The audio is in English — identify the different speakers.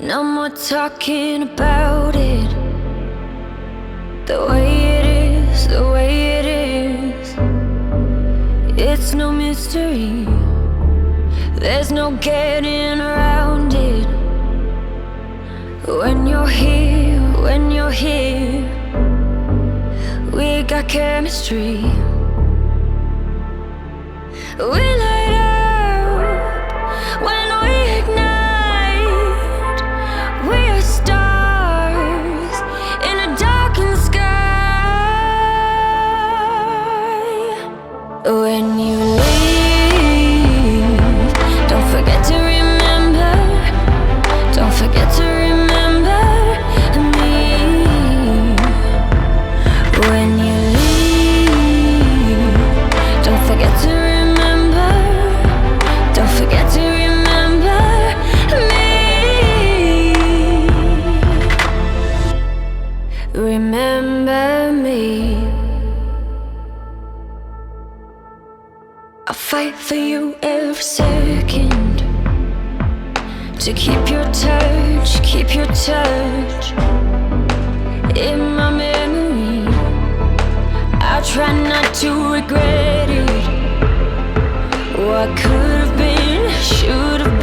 Speaker 1: No more talking about it. The way it is, the way it is. It's no mystery. There's no getting around it. When you're here, when you're here, we got chemistry. We light up when we ignite. We are stars in a darkened sky. When you leave, don't forget to remember. Don't forget to remember me. When you leave, don't forget to remember. Don't forget to remember me. Remember me. I'll fight for you every second. To keep your touch, keep your touch in my memory. I'll try not to regret it. What could have been, should have